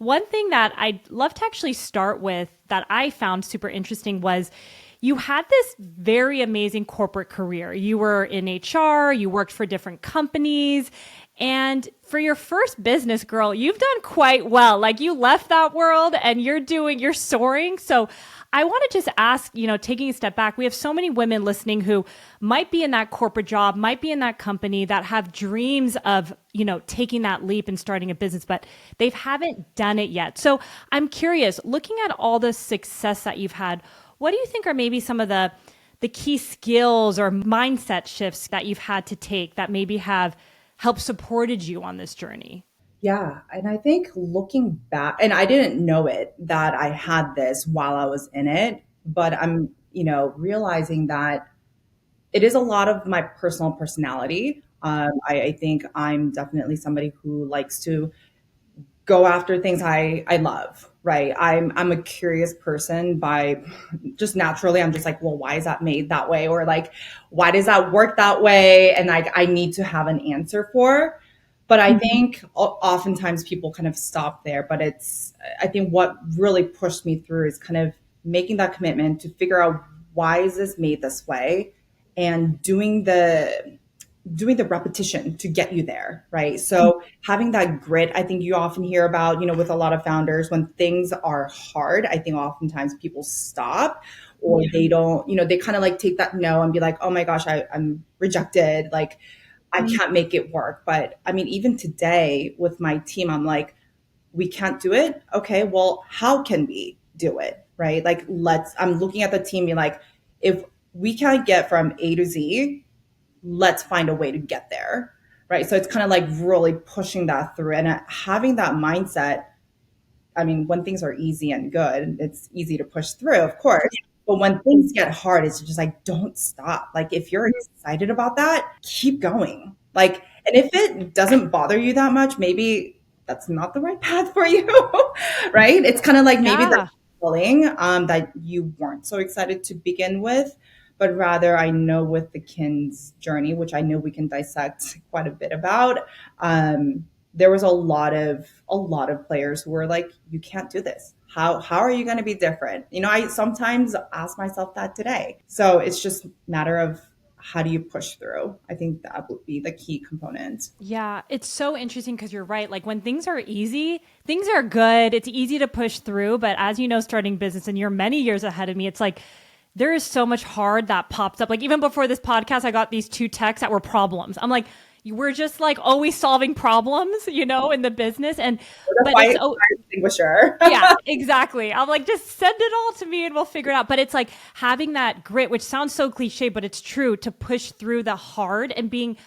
one thing that I'd love to actually start with that I found super interesting was you had this very amazing corporate career. You were in HR, you worked for different companies, and for your first business, girl, you've done quite well. Like you left that world and you're soaring. So I want to just ask, taking a step back, we have so many women listening who might be in that corporate job, might be in that company that have dreams of, taking that leap and starting a business, but they haven't done it yet. So I'm curious, looking at all the success that you've had, what do you think are maybe some of the key skills or mindset shifts that you've had to take that maybe have helped supported you on this journey? Yeah. And I think looking back, and I didn't know it that I had this while I was in it, but I'm, realizing that it is a lot of my personal personality. I think I'm definitely somebody who likes to go after things I love, right? I'm a curious person by just naturally. I'm just like, well, why is that made that way? Or like, why does that work that way? And like, I need to have an answer for. But I think oftentimes people kind of stop there. But I think what really pushed me through is kind of making that commitment to figure out why is this made this way and doing the repetition to get you there, right? So having that grit, I think you often hear about, with a lot of founders when things are hard, I think oftentimes people stop or they don't, they kind of like take that no and be like, oh my gosh, I'm rejected. Like I can't make it work. But I mean, even today with my team, I'm like, we can't do it. Okay, well, how can we do it? Right? Like I'm looking at the team, be like, if we can't get from A to Z, let's find a way to get there. Right. So it's kind of like really pushing that through and having that mindset. I mean, when things are easy and good, it's easy to push through, of course. But when things get hard, it's just like, don't stop. Like, if you're excited about that, keep going. Like, and if it doesn't bother you that much, maybe that's not the right path for you. Right. It's kind of like maybe the Yeah. feeling that you weren't so excited to begin with, but rather I know with the Kinn's journey, which I know we can dissect quite a bit about, there was a lot of players who were like, you can't do this. How are you going to be different? I sometimes ask myself that today. So it's just a matter of how do you push through? I think that would be the key component. Yeah, it's so interesting because you're right. Like when things are easy, things are good. It's easy to push through. But as you know, starting business and you're many years ahead of me, it's like there is so much hard that pops up. Like even before this podcast, I got these two texts that were problems. I'm like, we're just like always solving problems, in the business. The But it's, fire extinguisher. yeah, exactly. I'm like, just send it all to me and we'll figure it out. But it's like having that grit, which sounds so cliche, but it's true to push through the hard and being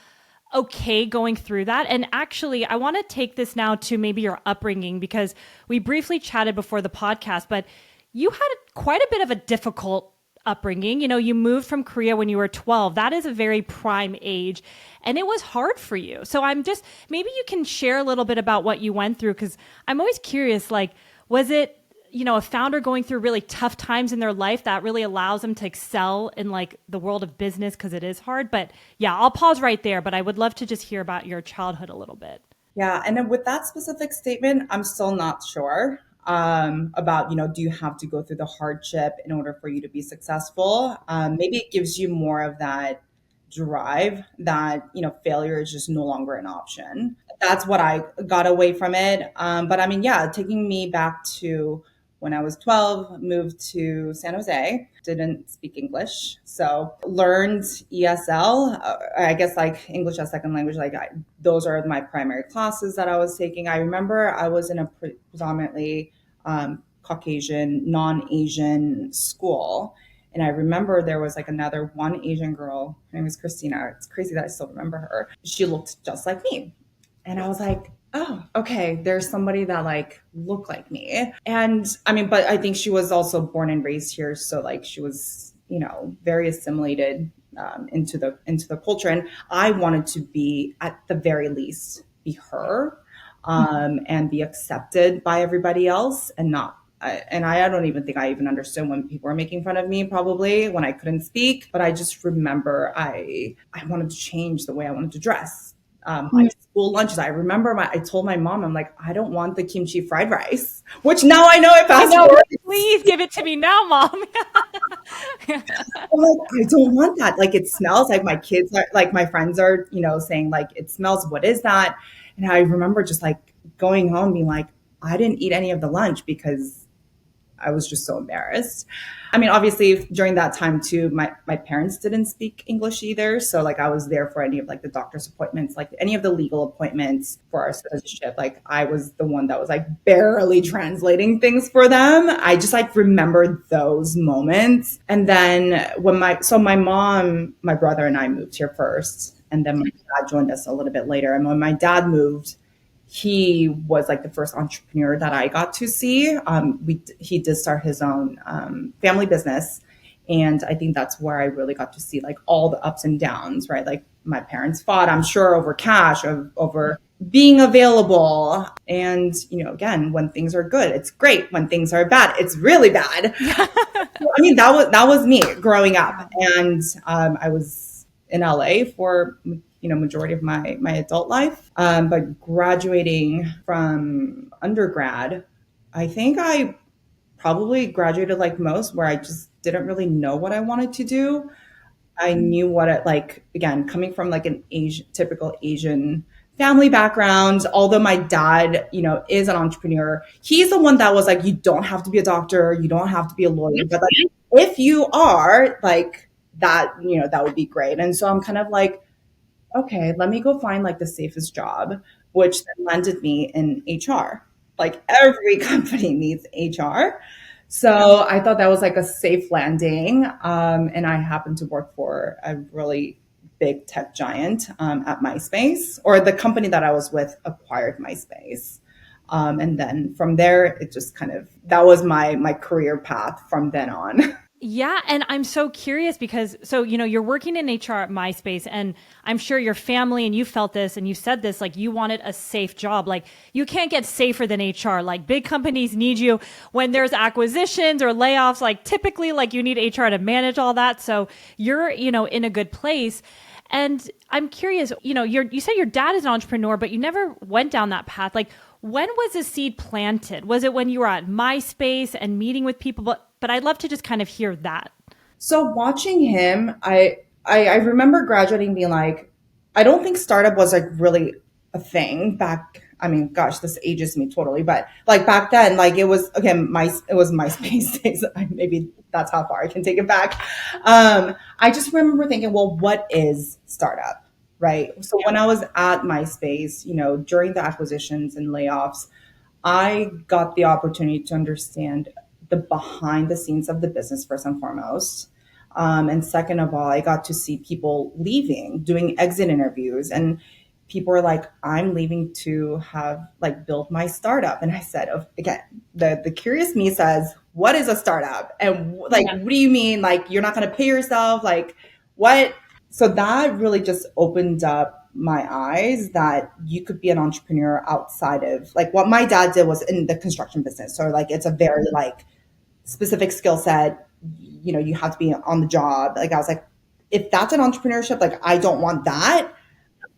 okay going through that. And actually, I want to take this now to maybe your upbringing because we briefly chatted before the podcast, but you had quite a bit of a difficult upbringing. You moved from Korea when you were 12. That is a very prime age. And it was hard for you. So maybe you can share a little bit about what you went through because I'm always curious, like, was it, a founder going through really tough times in their life that really allows them to excel in like the world of business because it is hard. But yeah, I'll pause right there. But I would love to just hear about your childhood a little bit. Yeah, and then with that specific statement, I'm still not sure about, do you have to go through the hardship in order for you to be successful? Maybe it gives you more of that drive that, failure is just no longer an option. That's what I got away from it. But I mean, yeah, taking me back to when I was 12, moved to San Jose, didn't speak English. So learned ESL, I guess like English as second language, those are my primary classes that I was taking. I remember I was in a predominantly Caucasian, non-Asian school. And I remember there was like another one Asian girl. Her name was Christina. It's crazy that I still remember her. She looked just like me. And I was like, oh, okay, there's somebody that like looked like me. And I mean, but I think she was also born and raised here. So like she was, very assimilated into the culture. And I wanted to be at the very least be her and be accepted by everybody else and not and I don't even think I even understood when people were making fun of me, probably when I couldn't speak. But I just remember I wanted to change the way I wanted to dress. My school lunches. I remember I told my mom, I'm like, I don't want the kimchi fried rice, which now I know it I fast know. forward. Please give it to me now, Mom. I'm like, I don't want that. Like it smells like my kids are like my friends are, saying like it smells. What is that? And I remember just like going home being like, I didn't eat any of the lunch because I was just so embarrassed. I mean, obviously during that time too, my parents didn't speak English either. So like I was there for any of like the doctor's appointments, like any of the legal appointments for our citizenship. Like I was the one that was like barely translating things for them. I just like remember those moments. And then my mom, my brother and I moved here first. And then my dad joined us a little bit later. And when my dad moved, he was like the first entrepreneur that I got to see. He did start his own family business. And I think that's where I really got to see like all the ups and downs, right? Like my parents fought, I'm sure, over cash, over being available. And, again, when things are good, it's great. When things are bad, it's really bad. I mean, that was me growing up. And I was in LA for majority of my adult life. But graduating from undergrad, I think I probably graduated like most, where I just didn't really know what I wanted to do. I knew what it like, again, coming from like an typical Asian family background, although my dad, is an entrepreneur, he's the one that was like, you don't have to be a doctor, you don't have to be a lawyer, but like, if you are like that, that would be great. And so I'm kind of like, okay, let me go find like the safest job, which then landed me in HR. Like every company needs HR. So I thought that was like a safe landing. And I happened to work for a really big tech giant at MySpace, or the company that I was with acquired MySpace. And then from there, it just that was my career path from then on. Yeah. And I'm so curious because, you're working in HR at MySpace, and I'm sure your family and you felt this and you said this, like you wanted a safe job. Like you can't get safer than HR. Like big companies need you when there's acquisitions or layoffs. Like typically, like you need HR to manage all that. So you're, in a good place. And I'm curious, you said your dad is an entrepreneur, but you never went down that path. Like when was the seed planted? Was it when you were at MySpace and meeting with people? But I'd love to just kind of hear that. So watching him, I remember graduating being like, I don't think startup was like really a thing back. I mean, gosh, this ages me totally, but like back then, like it was, again, it was MySpace days. Maybe that's how far I can take it back. I just remember thinking, well, what is startup? Right. So when I was at MySpace, during the acquisitions and layoffs, I got the opportunity to understand the behind the scenes of the business first and foremost. And second of all, I got to see people leaving, doing exit interviews, and people were like, I'm leaving to have like build my startup. And I said, again, the curious me says, what is a startup? And like, What do you mean? Like, you're not going to pay yourself? Like what? So that really just opened up my eyes that you could be an entrepreneur outside of like what my dad did was in the construction business. So like, it's a very like specific skill set, you have to be on the job. Like I was like, if that's an entrepreneurship, like I don't want that.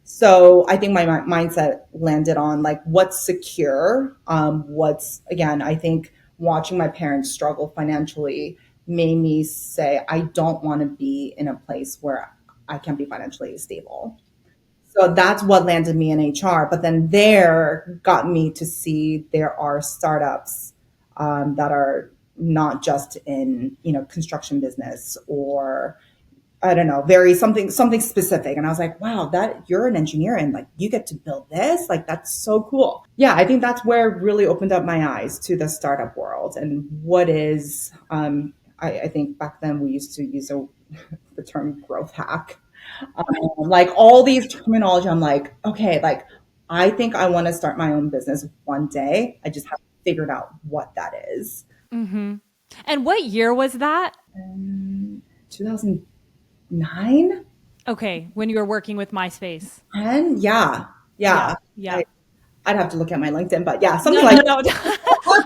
So I think my mindset landed on like what's secure. Again, I think watching my parents struggle financially made me say, I don't want to be in a place where I can't be financially stable. So that's what landed me in HR. But then there got me to see there are startups that are not just in, construction business or I don't know, very something specific. And I was like, wow, that you're an engineer and like you get to build this. Like that's so cool. Yeah, I think that's where it really opened up my eyes to the startup world and what is I think back then we used to use the term growth hack. Like all these terminology, I'm like, okay, like I think I want to start my own business one day. I just haven't figured out what that is. Mm-hmm. And what year was that? 2009. Okay, when you were working with MySpace. And yeah. I'd have to look at my LinkedIn, but yeah, something no.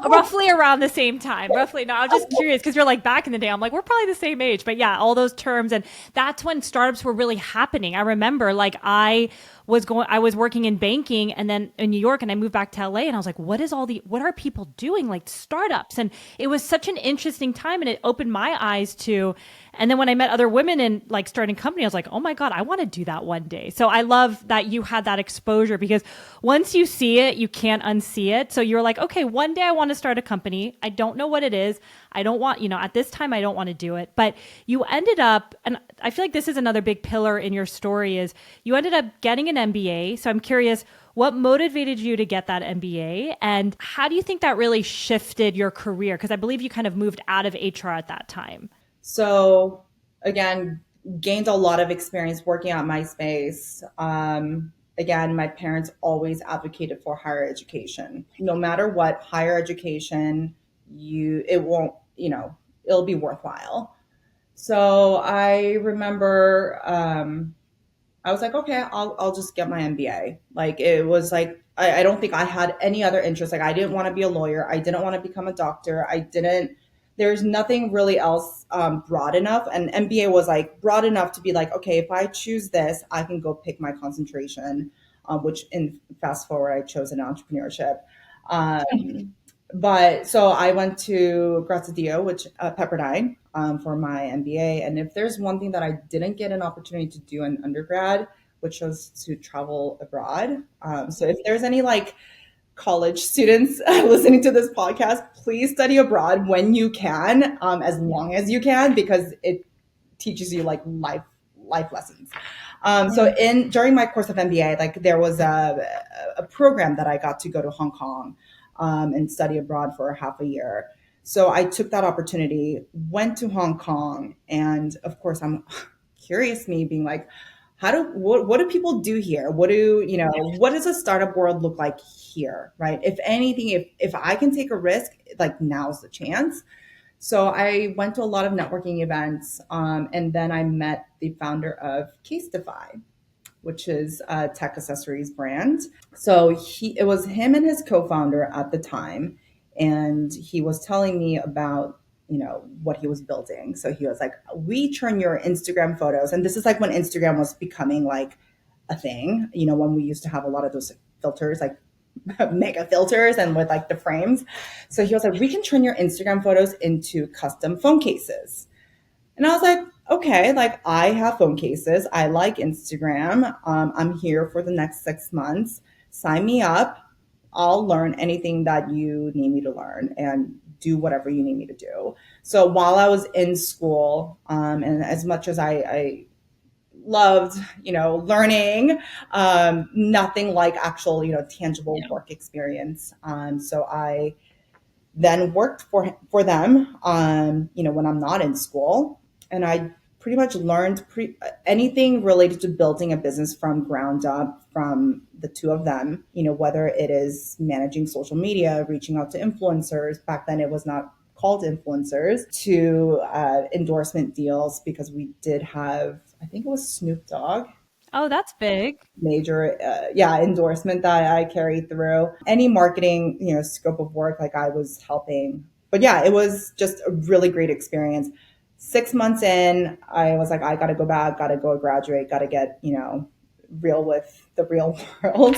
Roughly around the same time. Roughly. No, I'm just curious because you're like back in the day. I'm like, we're probably the same age. But yeah, all those terms. And that's when startups were really happening. I remember like I I was working in banking and then in New York, and I moved back to LA, and I was like, what are people doing? Like startups. And it was such an interesting time, and it opened my eyes to, and then when I met other women in like starting company, I was like, oh my God, I want to do that one day. So I love that you had that exposure, because once you see it, you can't unsee it. So you're like, okay, one day I want to start a company. I don't know what it is. I don't want, at this time, I don't want to do it. But you ended up, and I feel like this is another big pillar in your story, is you ended up getting an MBA. So I'm curious, what motivated you to get that MBA? And how do you think that really shifted your career? Because I believe you kind of moved out of HR at that time. So again, gained a lot of experience working at MySpace. Again, my parents always advocated for higher education. No matter what, higher education, it won't, it'll be worthwhile. So I remember I was like, okay, I'll just get my MBA. Like it was like I don't think I had any other interest. Like I didn't want to be a lawyer. I didn't want to become a doctor. I didn't. There's nothing really else broad enough, and MBA was like broad enough to be like, okay, if I choose this, I can go pick my concentration. Which in fast forward, I chose an entrepreneurship. But so I went to Grad Studio, which Pepperdine, for my MBA. And if there's one thing that I didn't get an opportunity to do in undergrad, which was to travel abroad. So if there's any like college students listening to this podcast, please study abroad when you can, as long as you can, because it teaches you like life lessons. So during my course of MBA, like there was a program that I got to go to Hong Kong and study abroad for half a year. So I took that opportunity, went to Hong Kong, and of course I'm curious, me being like, what do people do here? What does a startup world look like here, right? If anything, if I can take a risk, like now's the chance. So I went to a lot of networking events, and then I met the founder of Casetify, which is a tech accessories brand. So it was him and his co-founder at the time, and he was telling me about what he was building. So he was like, we turn your Instagram photos, and this is like when Instagram was becoming like a thing, when we used to have a lot of those filters, like mega filters and with like the frames. So he was like, we can turn your Instagram photos into custom phone cases. And I was like, okay, like I have phone cases. I like Instagram. I'm here for the next 6 months. Sign me up. I'll learn anything that you need me to learn and do whatever you need me to do. So while I was in school, and as much as I loved, learning, nothing like actual, tangible work experience. So I then worked for them, when I'm not in school. And I pretty much learned anything related to building a business from ground up from the two of them, whether it is managing social media, reaching out to influencers. Back then it was not called influencers, to endorsement deals, because we did have, I think it was Snoop Dogg, Oh, that's big. major endorsement that I carried through. Any marketing scope of work, like I was helping. But yeah, it was just a really great experience. 6 months in, I was like, I gotta go back, gotta go graduate, gotta get real with the real world.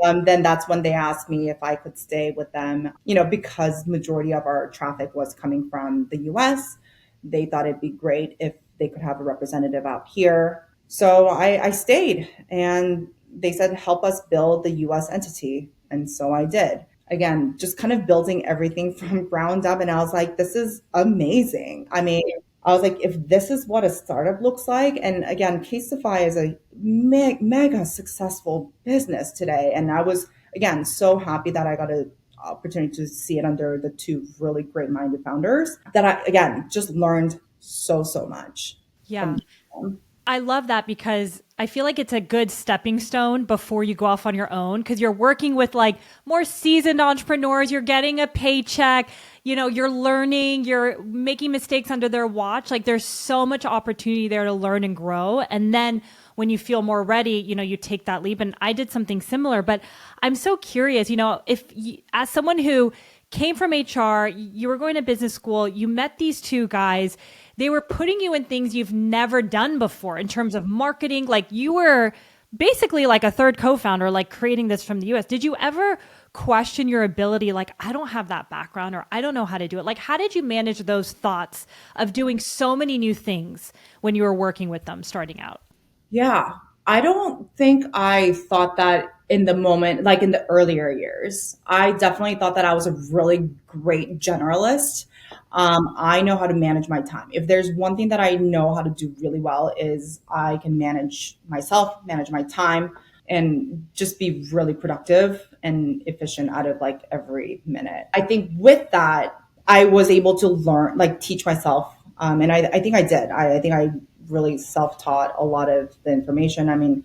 Then that's when they asked me if I could stay with them, because majority of our traffic was coming from the US. They thought it'd be great if they could have a representative out here. So I stayed, and they said, help us build the US entity. And so I did. Again, just kind of building everything from ground up. And I was like, this is amazing. I mean, I was like, if this is what a startup looks like, and again, Casetify is a mega successful business today. And I was, again, so happy that I got an opportunity to see it under the two really great minded founders, that I, again, just learned so much Yeah. from them. I love that, because I feel like it's a good stepping stone before you go off on your own, because you're working with like more seasoned entrepreneurs. You're getting a paycheck, you're learning, you're making mistakes under their watch. Like there's so much opportunity there to learn and grow. And then when you feel more ready, you take that leap. And I did something similar, but I'm so curious, if you, as someone who came from HR, you were going to business school, you met these two guys, they were putting you in things you've never done before in terms of marketing. Like you were basically like a third co-founder, like creating this from the US, did you ever question your ability? Like, I don't have that background or I don't know how to do it. Like, how did you manage those thoughts of doing so many new things when you were working with them starting out? Yeah, I don't think I thought that in the moment, like in the earlier years. I definitely thought that I was a really great generalist. I know how to manage my time. If there's one thing that I know how to do really well is I can manage myself, manage my time, and just be really productive and efficient out of like every minute. I think with that, I was able to learn, like teach myself. And I think I did. I think I really self-taught a lot of the information. I mean,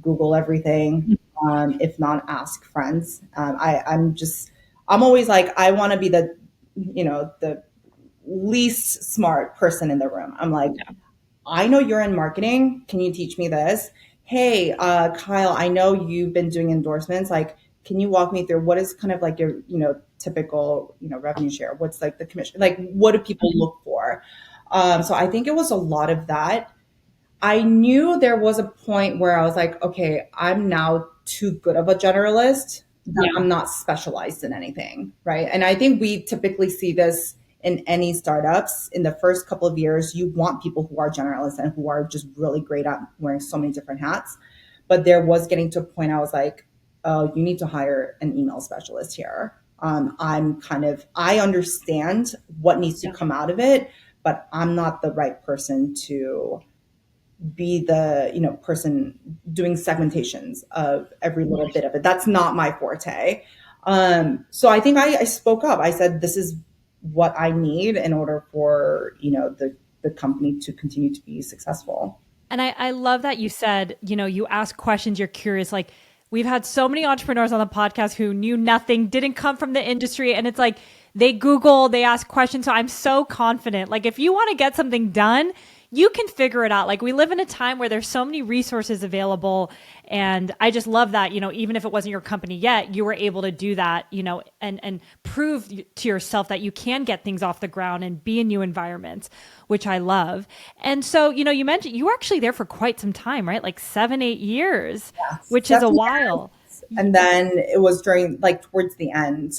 Google everything. If not, ask friends. I'm always like, I want to be the least smart person in the room. I'm like, I know you're in marketing. Can you teach me this? Hey, Kyle, I know you've been doing endorsements. Like, can you walk me through what is kind of like your, typical, revenue share? What's like the commission? Like, what do people look for? So I think it was a lot of that. I knew there was a point where I was like, okay, I'm now too good of a generalist that I'm not specialized in anything, right? And I think we typically see this in any startups. In the first couple of years, you want people who are generalists and who are just really great at wearing so many different hats. But there was getting to a point I was like, oh, you need to hire an email specialist here. I understand what needs to come out of it, but I'm not the right person to be the person doing segmentations of every little bit of it. That's not my forte. So I think I spoke up. I said, this is what I need in order for the company to continue to be successful. And I love that you said, you ask questions, you're curious. Like, we've had so many entrepreneurs on the podcast who knew nothing, didn't come from the industry. And it's like they Google, they ask questions. So I'm so confident. Like, if you want to get something done, you can figure it out. Like, we live in a time where there's so many resources available. And I just love that, even if it wasn't your company yet, you were able to do that, and prove to yourself that you can get things off the ground and be in new environments, which I love. And so, you mentioned you were actually there for quite some time, right? Like 7, 8 years, Yes, which is a definitely. while. And then it was during like towards the end.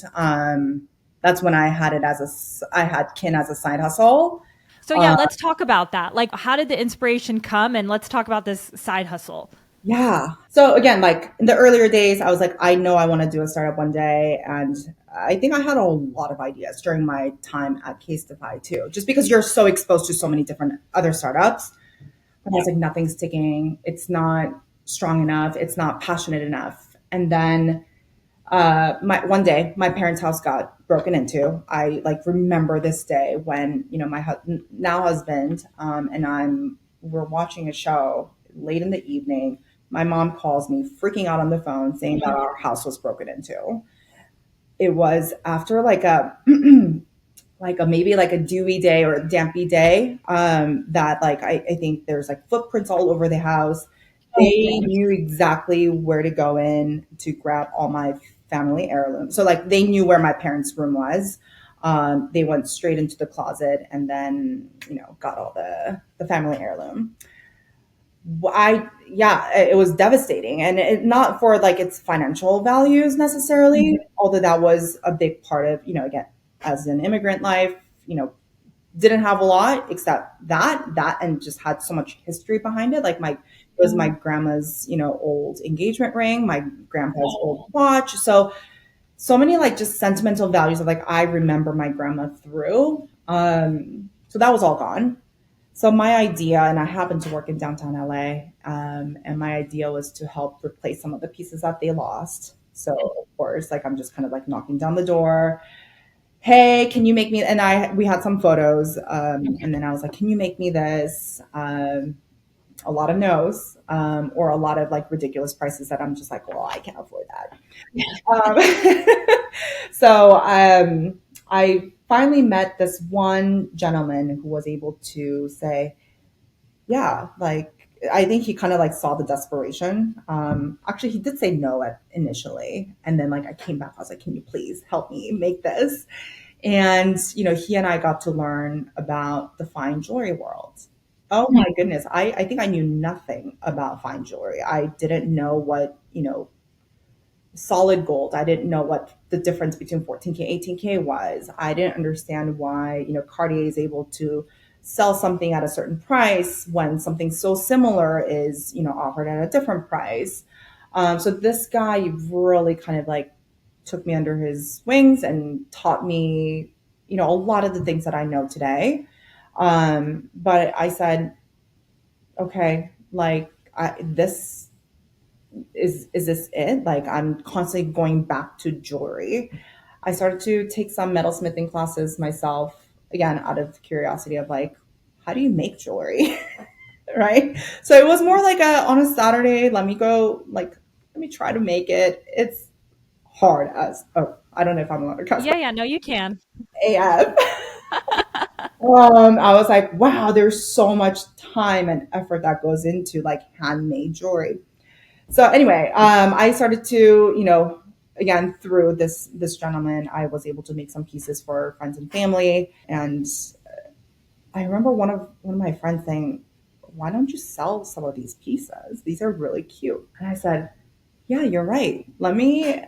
That's when I had Kinn as a side hustle. So yeah, let's talk about that. Like, how did the inspiration come? And let's talk about this side hustle. Yeah. So again, like in the earlier days, I was like, I know I want to do a startup one day. And I think I had a lot of ideas during my time at Casetify too, just because you're so exposed to so many different other startups. But I was like, nothing's ticking. It's not strong enough. It's not passionate enough. And then my one day, my parents' house got broken into. I like remember this day when my now husband and we're watching a show late in the evening. My mom calls me, freaking out on the phone, saying that our house was broken into. It was after like a like a maybe like a dewy day or a dampy day. That like I think there's like footprints all over the house. They knew exactly where to go in to grab all my family heirlooms. So like they knew where my parents' room was. They went straight into the closet and then got all the family heirloom. Yeah, it was devastating, and not for like its financial values necessarily, although that was a big part of again, as an immigrant life, didn't have a lot except that and just had so much history behind it. Like it was my grandma's old engagement ring, my grandpa's old watch, so many like just sentimental values of like I remember my grandma through. So that was all gone. So my idea, and I happened to work in downtown LA, and my idea was to help replace some of the pieces that they lost. So of course, like I'm just kind of like knocking down the door. Hey, can you make me? And we had some photos, and then I was like, can you make me this? A lot of no's, or a lot of like ridiculous prices that I'm just like, well, I can't afford that. So I finally met this one gentleman who was able to say, yeah, like I think he kind of like saw the desperation. Actually, he did say no initially, and then like I came back, I was like, can you please help me make this? And he and I got to learn about the fine jewelry world. Oh my goodness. I think I knew nothing about fine jewelry. I didn't know what, solid gold. I didn't know what the difference between 14K, 18K was. I didn't understand why, Cartier is able to sell something at a certain price when something so similar is, offered at a different price. So this guy really kind of like took me under his wings and taught me, a lot of the things that I know today. But I said, okay, like this is this it? Like I'm constantly going back to jewelry. I started to take some metalsmithing classes myself, again, out of curiosity of like, how do you make jewelry? Right? So it was more like on a Saturday, let me try to make it. It's hard as, oh, I don't know if I'm allowed to cuss, Yeah, but yeah, no, you can. AF. I was like, wow, there's so much time and effort that goes into like handmade jewelry. So anyway, I started to, again through this gentleman, I was able to make some pieces for friends and family. And I remember one of my friends saying, "Why don't you sell some of these pieces? These are really cute." And I said, "Yeah, you're right. Let me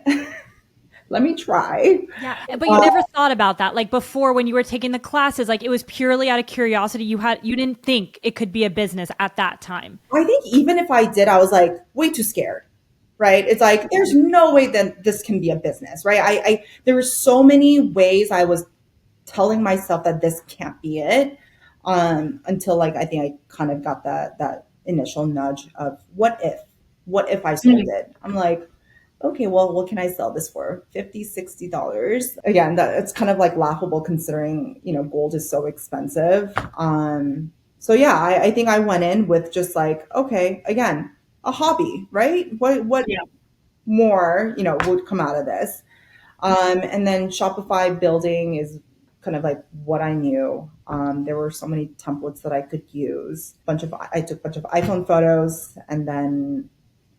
let me try." Yeah, but you never thought about that. Like before when you were taking the classes, like it was purely out of curiosity. You didn't think it could be a business at that time. I think even if I did, I was like way too scared. Right? It's like there's no way that this can be a business, right? I there were so many ways I was telling myself that this can't be it, until like I think I kind of got that initial nudge of what if I sold it. I'm like, okay, well, what can I sell this for? 50, $60. Again, that it's kind of like laughable considering, gold is so expensive. So yeah, I think I went in with just like, okay, again, a hobby, right? What more, would come out of this? And then Shopify building is kind of like what I knew. There were so many templates that I could use. I took a bunch of iPhone photos and then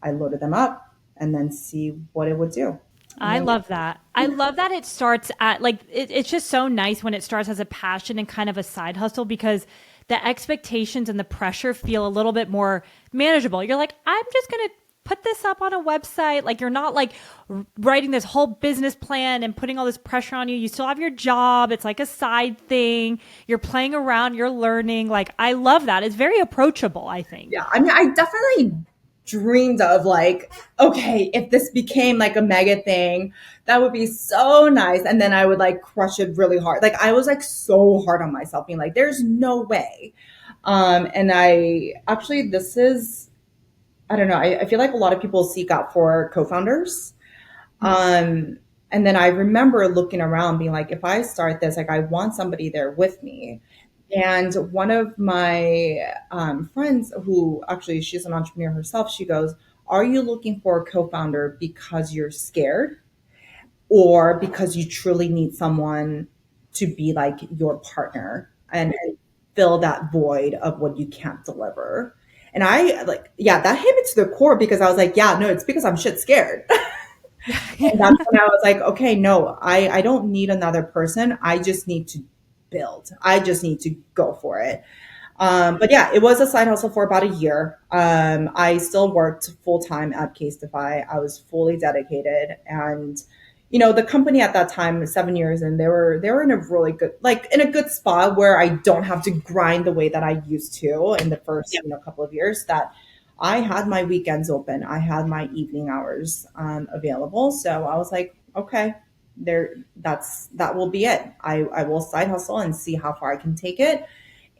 I loaded them up and then see what it would do. And I then love that. I love that it starts at like it's just so nice when it starts as a passion and kind of a side hustle because the expectations and the pressure feel a little bit more manageable. You're like, I'm just going to put this up on a website. Like you're not like writing this whole business plan and putting all this pressure on you. You still have your job. It's like a side thing. You're playing around, you're learning. Like I love that. It's very approachable, I think. yeah, I mean, I definitely dreamed of like, okay, if this became like a mega thing, that would be so nice. And then I would like crush it really hard. Like I was like so hard on myself, being like, there's no way. And I actually, this is, I don't know, I feel like a lot of people seek out for co-founders. Um, and then I remember looking around being like, if I start this, like I want somebody there with me. And one of my friends, who actually she's an entrepreneur herself, she goes, "Are you looking for a co-founder because you're scared, or because you truly need someone to be like your partner and fill that void of what you can't deliver?" And I like, yeah, that hit me to the core because I was like, yeah, no, it's because I'm shit scared. And that's when I was like, okay, no, I don't need another person. I just need to build. I just need to go for it. But yeah, it was a side hustle for about a year. I still worked full time at Casetify. I was fully dedicated, and the company at that time, 7 years, and they were in a really good, like in a good spot where I don't have to grind the way that I used to in the first couple of years. That I had my weekends open, I had my evening hours available. So I was like, okay, that will be it. I will side hustle and see how far I can take it.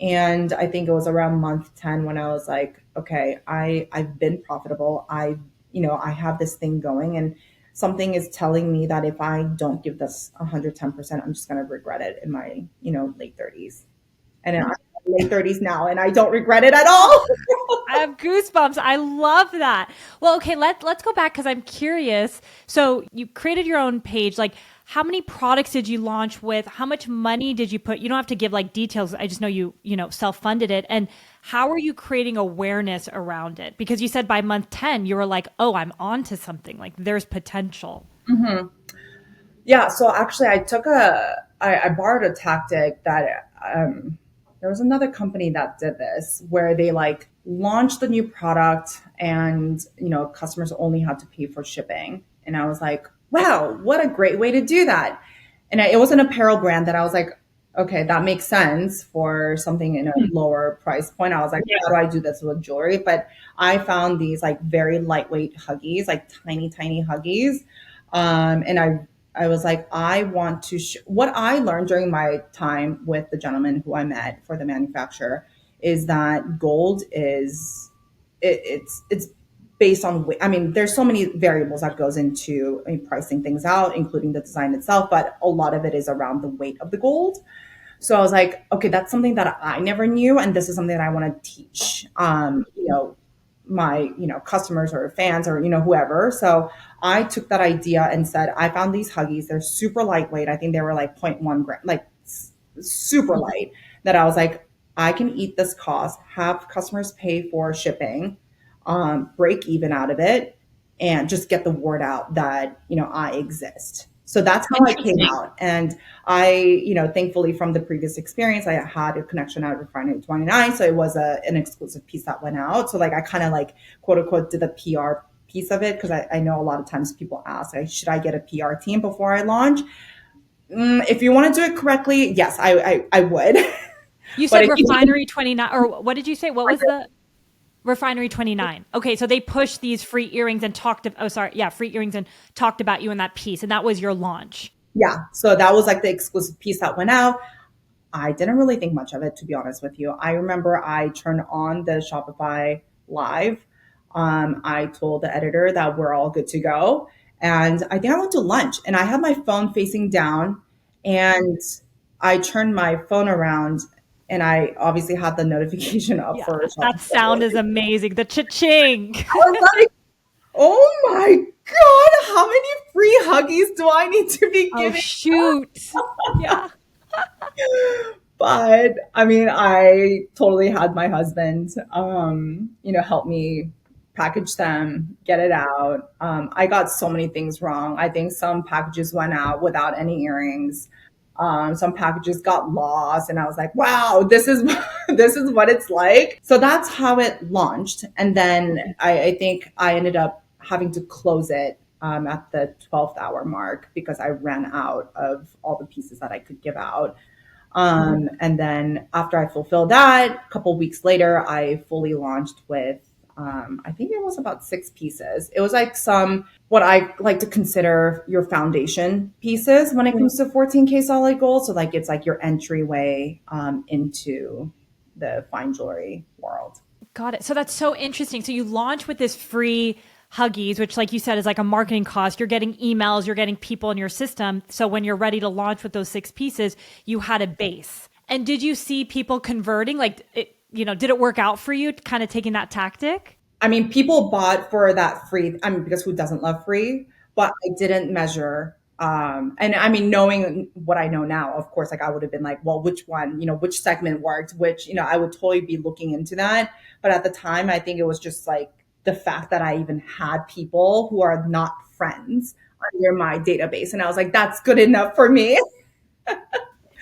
And I think it was around month 10 when I was like, okay, I've been profitable. I have this thing going, and something is telling me that if I don't give this 110%, I'm just going to regret it in my, late 30s. And I'm late 30s now, and I don't regret it at all. I have goosebumps. I love that. Well, okay, let's go back because I'm curious. So you created your own page. Like, how many products did you launch with? How much money did you put? You don't have to give like details. I just know you self-funded it. And how are you creating awareness around it? Because you said by month 10, you were like, oh, I'm on to something. Like there's potential. Yeah. So actually, I borrowed a tactic that there was another company that did this where they like launched the new product and, customers only had to pay for shipping. And I was like, wow, what a great way to do that. And it was an apparel brand that I was like, okay, that makes sense for something in a lower price point. I was like, how do I do this with jewelry? But I found these like very lightweight huggies, like tiny, tiny huggies. And I was like, I want to, what I learned during my time with the gentleman who I met for the manufacturer is that gold is, it's based on weight. I mean, there's so many variables that goes into pricing things out, including the design itself, but a lot of it is around the weight of the gold. So I was like, okay, that's something that I never knew, and this is something that I want to teach, my customers or fans or whoever. So I took that idea and said, I found these huggies. They're super lightweight. I think they were like 0.1 gram, like super light. That I was like, I can eat this cost, have customers pay for shipping, break even out of it, and just get the word out that I exist. So that's how I came out. And I, thankfully from the previous experience, I had a connection at Refinery 29. So it was an exclusive piece that went out. So like I kind of like quote unquote did the PR piece of it because I know a lot of times people ask, like, should I get a PR team before I launch? If you want to do it correctly, yes, I would. You said Refinery 29, or what did you say? What was the Refinery 29? Okay, so they pushed these free earrings and free earrings and talked about you in that piece, and that was your launch. Yeah, so that was like the exclusive piece that went out. I didn't really think much of it, to be honest with you. I remember I turned on the Shopify Live. I told the editor that we're all good to go. And I think I went to lunch and I had my phone facing down and I turned my phone around and I obviously had the notification up Yeah, for that Shopify. sound is amazing. The cha-ching. I was like, oh my God, how many free huggies do I need to be Oh, giving? shoot. Yeah. But I mean, I totally had my husband, help me package them, get it out. I got so many things wrong. I think some packages went out without any earrings. Some packages got lost, and I was like, "Wow, this is this is what it's like." So that's how it launched, and then I think I ended up having to close it at the 12th hour mark because I ran out of all the pieces that I could give out. And then after I fulfilled that, a couple weeks later, I fully launched with, I think it was about 6 pieces. It was like some, what I like to consider your foundation pieces when it comes to 14K solid gold. So like, it's like your entryway, into the fine jewelry world. Got it. So that's so interesting. So you launch with this free Huggies, which like you said is like a marketing cost. You're getting emails, you're getting people in your system. So when you're ready to launch with those 6 pieces, you had a base. And did you see people converting? Like, did it work out for you kind of taking that tactic? I mean, people bought for that free. I mean, because who doesn't love free? But I didn't measure. And I mean, knowing what I know now, of course, like I would have been like, well, which one, which segment worked, which, I would totally be looking into that. But at the time, I think it was just like the fact that I even had people who are not friends under my database. And I was like, that's good enough for me.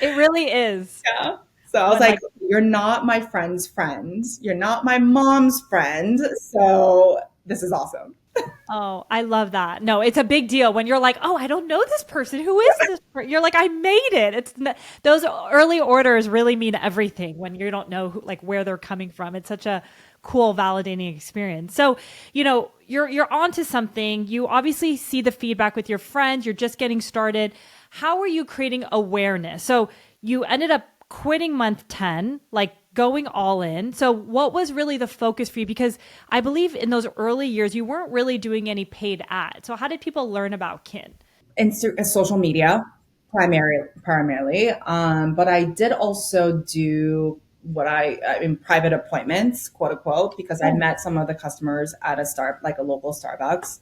It really is. Yeah. So I was like, you're not my friend's friend. You're not my mom's friend. So this is awesome. Oh, I love that. No, it's a big deal when you're like, oh, I don't know this person. Who is this You're like, I made it. Those early orders really mean everything when you don't know where they're coming from. It's such a cool, validating experience. So, you're onto something. You obviously see the feedback with your friends. You're just getting started. How are you creating awareness? So you ended up quitting month 10, like going all in. So what was really the focus for you? Because I believe in those early years, you weren't really doing any paid ads. So how did people learn about Kinn? Social media, primarily. But I did also do in private appointments, quote unquote, because I met some of the customers at a local Starbucks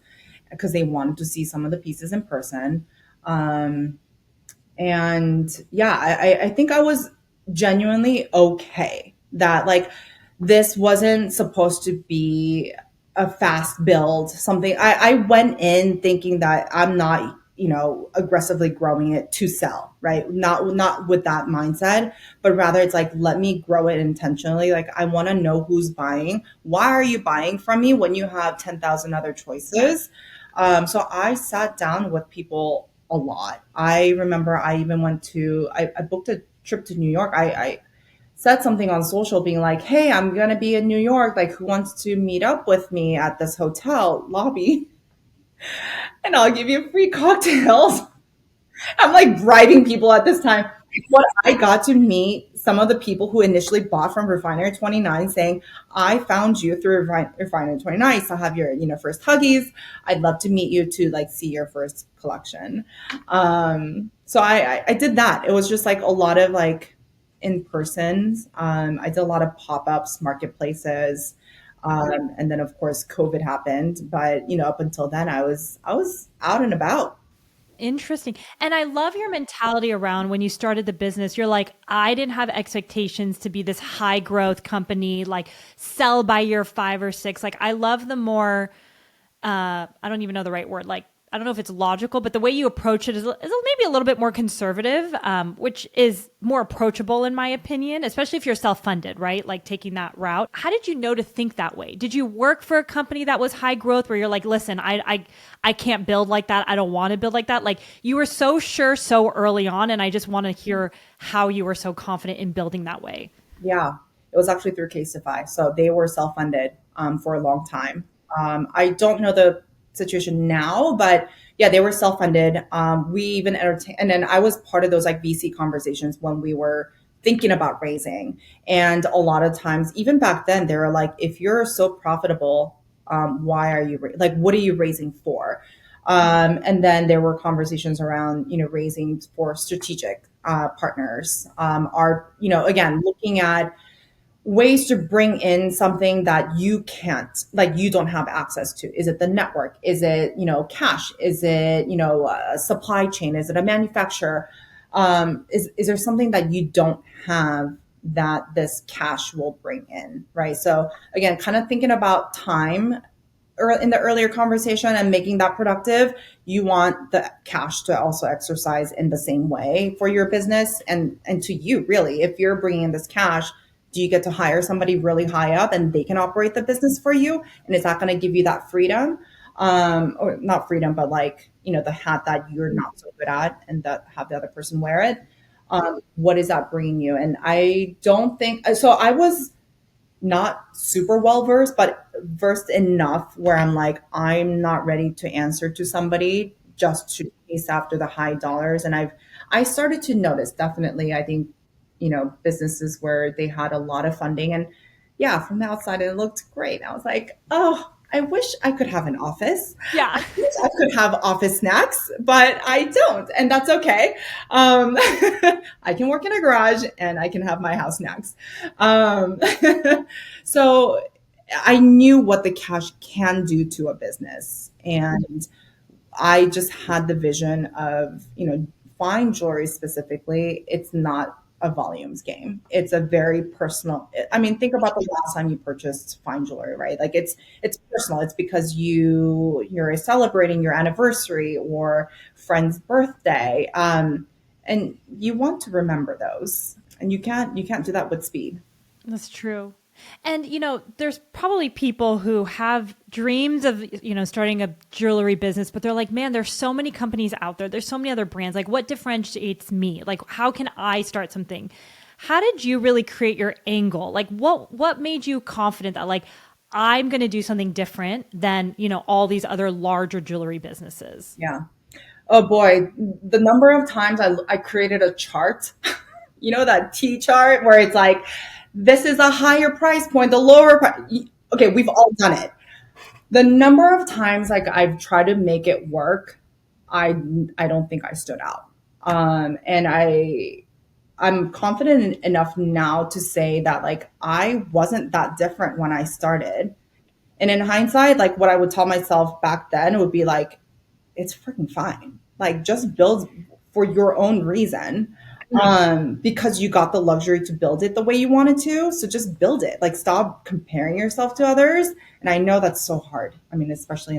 because they wanted to see some of the pieces in person. And yeah, I think I was genuinely okay that like this wasn't supposed to be a fast build, something I went in thinking that I'm not aggressively growing it to sell, right? Not with that mindset, but rather it's like, let me grow it intentionally. Like, I want to know who's buying. Why are you buying from me when you have 10,000 other choices? So I sat down with people a lot. I remember I even I booked a trip to New York. I said something on social being like, hey, I'm going to be in New York. Like, who wants to meet up with me at this hotel lobby? And I'll give you free cocktails. I'm like bribing people at this time. What I got to meet some of the people who initially bought from Refinery 29 saying, I found you through Refinery 29. So I have your, first Huggies. I'd love to meet you to like see your first collection. So I did that. It was just like a lot of like in persons. I did a lot of pop-ups, marketplaces. And then of course COVID happened. But up until then I was out and about. Interesting. And I love your mentality around when you started the business. You're like, I didn't have expectations to be this high growth company, like sell by year 5 or 6. Like, I love the more, I don't even know the right word. Like, I don't know if it's logical, but the way you approach it is maybe a little bit more conservative, which is more approachable in my opinion, especially if you're self-funded, right? Like taking that route. How did you know to think that way? Did you work for a company that was high growth where you're like, listen, I can't build like that. I don't want to build like that. Like, you were so sure so early on. And I just want to hear how you were so confident in building that way. Yeah, it was actually through Casetify. So they were self-funded for a long time. I don't know the situation now, but yeah, they were self-funded. We even entertained, and then I was part of those like VC conversations when we were thinking about raising. And a lot of times, even back then, they were like, if you're so profitable, why are you like, what are you raising for? And then there were conversations around, raising for strategic partners. Again, looking at ways to bring in something that you can't, like you don't have access to. Is it the network? Is it, cash? Is it, a supply chain? Is it a manufacturer? Is there something that you don't have that this cash will bring in, right? So again, kind of thinking about time in the earlier conversation and making that productive. You want the cash to also exercise in the same way for your business and to you, really. If you're bringing in this cash, do you get to hire somebody really high up and they can operate the business for you? And is that going to give you that freedom? Or not freedom, but like, the hat that you're not so good at and that have the other person wear it. What is that bringing you? And I don't think so. I was not super well versed, but versed enough where I'm like, I'm not ready to answer to somebody just to chase after the high dollars. And I started to notice, definitely, I think, businesses where they had a lot of funding, and yeah, from the outside it looked great. I was like, oh, I wish I could have an office. Yeah. I wish I could have office snacks, but I don't, and that's okay. I can work in a garage and I can have my house snacks. Um, so I knew what the cash can do to a business, and I just had the vision of, fine jewelry specifically. It's not a volumes game. It's a very personal. I mean, think about the last time you purchased fine jewelry, right? Like it's personal. It's because you're celebrating your anniversary or friend's birthday, and you want to remember those, and you can't do that with speed. That's true. And, there's probably people who have dreams of, starting a jewelry business, but they're like, man, there's so many companies out there. There's so many other brands. Like, what differentiates me? Like, how can I start something? How did you really create your angle? Like, what made you confident that, like, I'm going to do something different than, all these other larger jewelry businesses? Yeah. Oh boy, the number of times I created a chart, that T chart where it's like, this is a higher price point, the lower price. Okay, we've all done it. The number of times like I've tried to make it work, I don't think I stood out. And I'm confident enough now to say that like I wasn't that different when I started. And in hindsight, like what I would tell myself back then would be like, it's freaking fine. Like just build for your own reason. because you got the luxury to build it the way you wanted to. So just build it. Like stop comparing yourself to others. And I know that's so hard. I mean, especially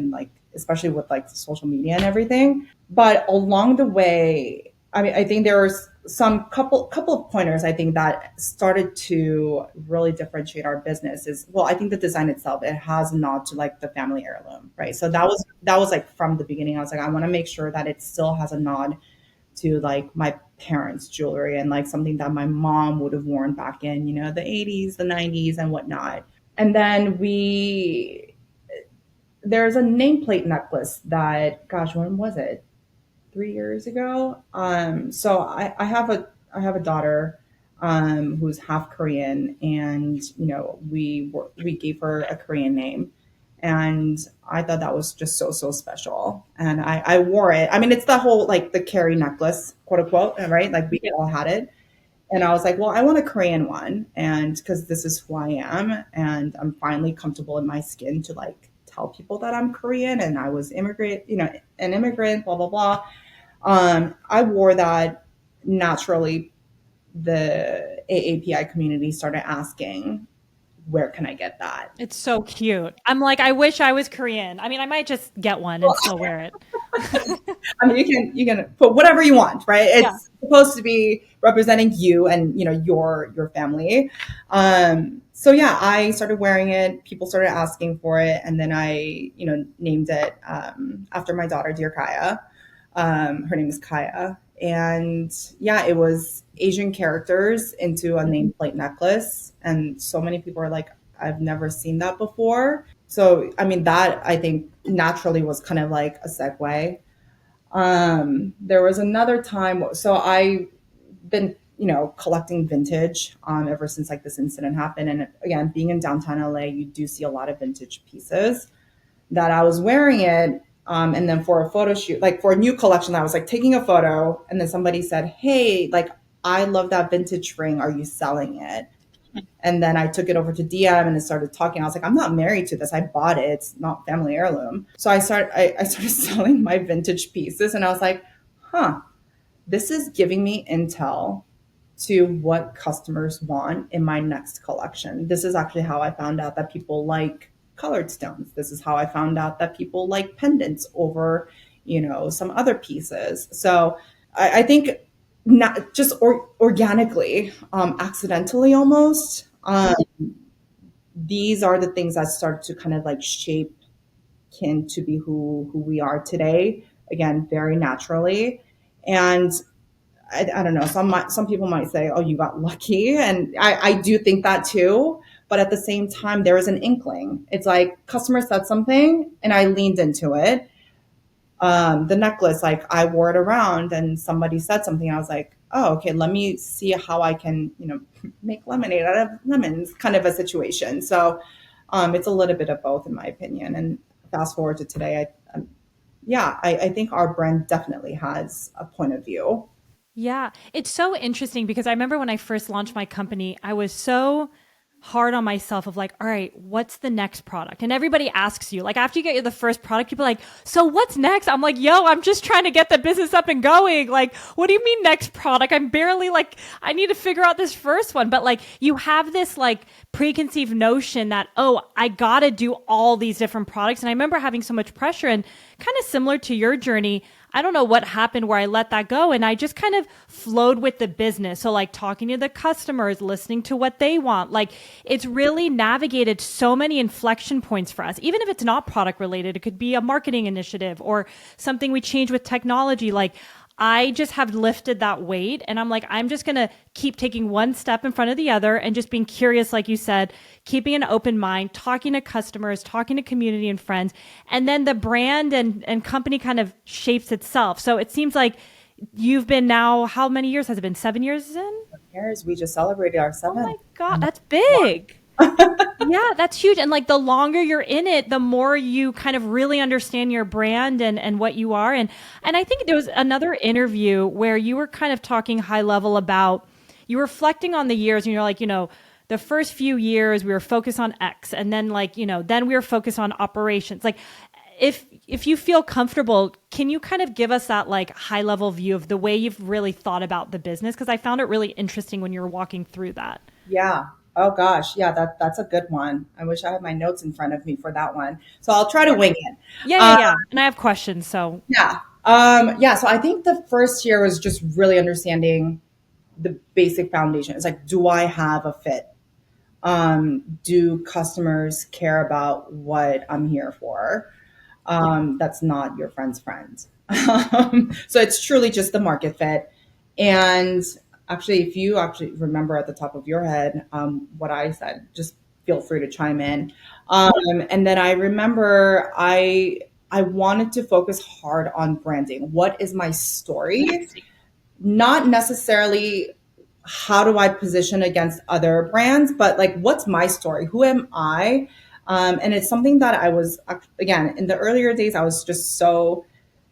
with like social media and everything. But along the way, I mean, I think there was some couple of pointers I think that started to really differentiate our business is, well, I think the design itself, it has a nod to like the family heirloom, right? So that was like from the beginning. I was like, I want to make sure that it still has a nod to like my parents' jewelry and like something that my mom would have worn back in, the 80s, the 90s, and whatnot. And then there's a nameplate necklace that, gosh, when was it? 3 years ago. So I have a daughter who's half Korean, and we gave her a Korean name, and I thought that was just so special, and I wore it. I mean, it's the whole like the Carrie necklace, quote unquote, right? Like we all had it, and I was like, well, I want a Korean one, and because this is who I am, and I'm finally comfortable in my skin to like tell people that I'm Korean and I was an immigrant, blah blah blah. I wore that naturally. The AAPI community started asking, where can I get that? It's so cute. I'm like, I wish I was Korean. I mean, I might just get one and still wear it. I mean, you can put whatever you want, right? Yeah. It's supposed to be representing you and your family. So yeah, I started wearing it. People started asking for it, and then I named it after my daughter, dear Kaya. Her name is Kaya, and yeah, it was Asian characters into a nameplate necklace, and so many people are like, I've never seen that before. So I mean, that I think naturally was kind of like a segue. There was another time, so I been collecting vintage ever since like this incident happened, and again, being in downtown LA, you do see a lot of vintage pieces that I was wearing it. And then for a photo shoot, like for a new collection, I was like taking a photo, and then somebody said, hey, like, I love that vintage ring, are you selling it? And then I took it over to DM and it started talking. I was like, I'm not married to this. I bought it. It's not family heirloom. So I started selling my vintage pieces, and I was like, huh, this is giving me intel to what customers want in my next collection. This is actually how I found out that people like colored stones. This is how I found out that people like pendants over, some other pieces. So I think not just organically, accidentally almost. These are the things that start to kind of like shape Kinn to be who we are today. Again, very naturally, and I don't know. Some people might say, "Oh, you got lucky," and I do think that too. But at the same time, there is an inkling. It's like customer said something, and I leaned into it. The necklace, like I wore it around, and somebody said something. I was like, "Oh, okay. Let me see how I can, make lemonade out of lemons," kind of a situation. So, it's a little bit of both, in my opinion. And fast forward to today, I think our brand definitely has a point of view. Yeah, it's so interesting because I remember when I first launched my company, I was so hard on myself of like, all right, what's the next product? And everybody asks you, like after you get the first product, people are like, so what's next? I'm like, yo, I'm just trying to get the business up and going. Like, what do you mean next product? I'm barely like, I need to figure out this first one. But like, you have this like preconceived notion that, oh, I gotta do all these different products. And I remember having so much pressure, and kind of similar to your journey, I don't know what happened where I let that go, and I just kind of flowed with the business. So like talking to the customers, listening to what they want. Like it's really navigated so many inflection points for us. Even if it's not product related, it could be a marketing initiative or something we change with technology. Like I just have lifted that weight, and I'm like, I'm just going to keep taking one step in front of the other and just being curious, like you said, keeping an open mind, talking to customers, talking to community and friends. And then the brand and company kind of shapes itself. So it seems like you've been now, how many years has it been? 7 years in? Years, we just celebrated our Oh my seventh. God, that's big. Yeah, that's huge. And like the longer you're in it, the more you kind of really understand your brand and what you are. And I think there was another interview where you were kind of talking high level about you reflecting on the years, and you're like, the first few years we were focused on X, and then like, then we were focused on operations. Like if you feel comfortable, can you kind of give us that like high level view of the way you've really thought about the business? Because I found it really interesting when you were walking through that. Yeah. Oh gosh. Yeah, that's a good one. I wish I had my notes in front of me for that one. So I'll try to wing it. Yeah, yeah, Uh, yeah. And I have questions, so yeah. Yeah. So I think the first year was just really understanding the basic foundation. It's like, do I have a fit? Do customers care about what I'm here for? That's not your friend's friend. So it's truly just the market fit. And actually, if you actually remember at the top of your head what I said, just feel free to chime in. And then I remember I wanted to focus hard on branding. What is my story? Not necessarily how do I position against other brands, but like what's my story? Who am I? And it's something that I was, again, in the earlier days, I was just so